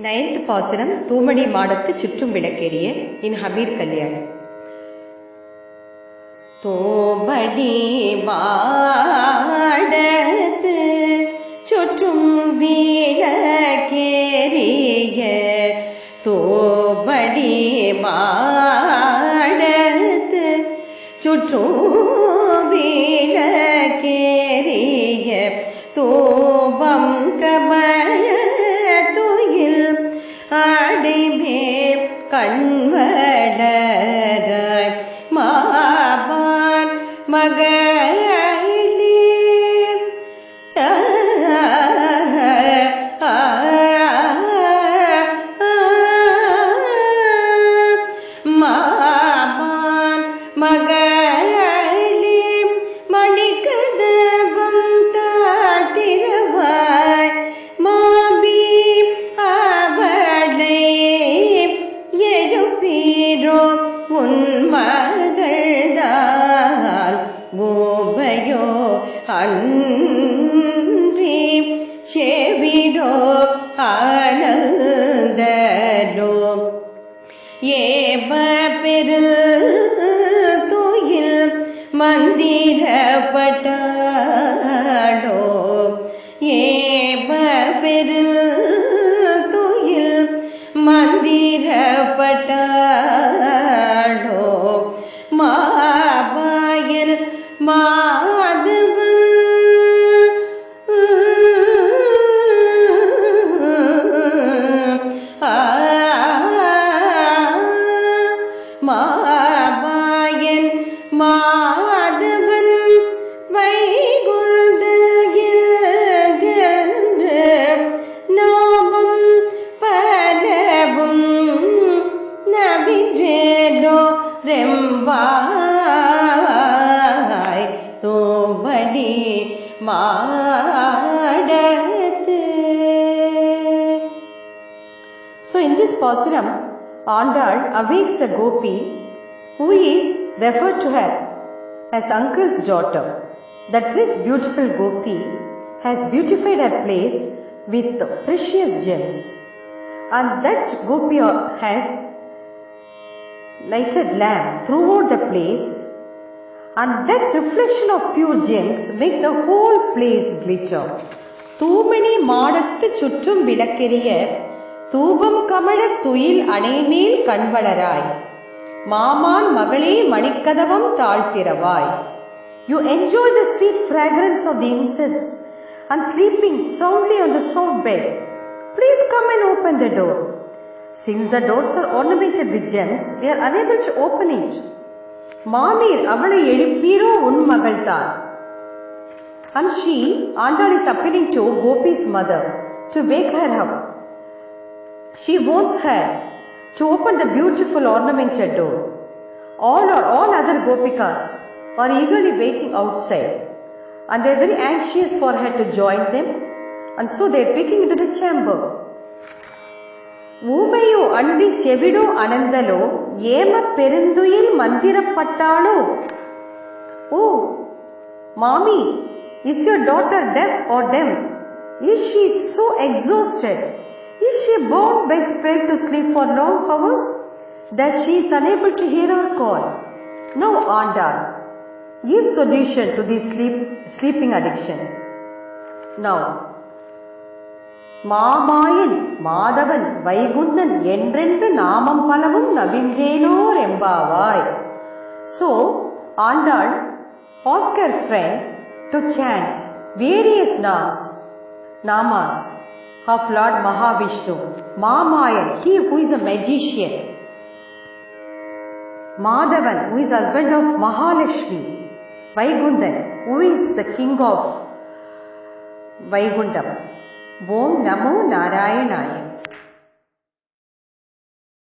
9th பாசுரம் தூமணி மாடத்து சுற்றும் விளக்கெரிய இன் ஹபீர் கல்யாண். தூமணி மாடத்து சுற்றும் விளக்கெரிய தூமணி மாடத்து சுற்றும் விளக்கெரிய தூபம் கமல துயில் அடிமே கண்வளராய் மாபான் மகளே மாபான் மகளே மணிக்கதவம் தாட்டிரவாய் மாபி அவளை எழுப்பீரோ உன் மகள்தான் கோபையோ அன்றி செவிடோ ஆனந்தரோ ஏவ பெரு துயில் மந்திரப்பட்டாடோ ஏவ பெரு துயில் மந்திரப்பட்டாடோ மாபாயர் மாதவ மாபாயன் மாதவன் வைகுந்தகின்ற நாமம் பலவும் நபின்றேனோ ரெம்பாய் தூமணி மாடத்து. So in this pasuram, Andal awakes a gopi who is referred to her as uncle's daughter. That rich beautiful gopi has beautified her place with precious gems, and that gopi has lighted lamp throughout the place, and that reflection of pure gems make the whole place glitter. தூமணி மாடத்து சுற்றும் விளக்கெரிய தூபம் கமல துயில் அணைமேல் கண்வளராய் மாமான் மகளே மணிக்கதவம் தாழ்த்திரவாய். You enjoy the sweet fragrance of the incense and sleeping soundly on the soft bed. Please come and open the door. Since the doors are ornamented with gems, we are unable to open it. Mamir avale elipiro un magaltan. And she, Andal, is appealing to Gopi's mother to wake her up. She wants her to open the beautiful ornamented door. All other gopikas are eagerly waiting outside, and they are very anxious for her to join them, and so they are peeking into the chamber. ஊமையோ அன்றி செவிடோ அனந்தலோ ஏம பெருந்துயில் மந்திரப்பட்டாளோ. Oh, mommy, is your daughter deaf or dumb? Is she so exhausted? Is she bound by spell to sleep for long hours that she is unable to hear our call? Now, Andal, give solution to this sleeping addiction. Now, மாமாயன் மாதவன் வைகுந்தன் என்றென்று நாமம் பலவும் நவின்றேனோ ரெம்பாவாய். So, Andal asked her friend to chant various namas of Lord Mahavishnu. Mamayan, he who is a magician. Madhavan, who is husband of Mahalakshmi. Vaikundan, who is the king of Vaikundam. Om Namo Narayanaya.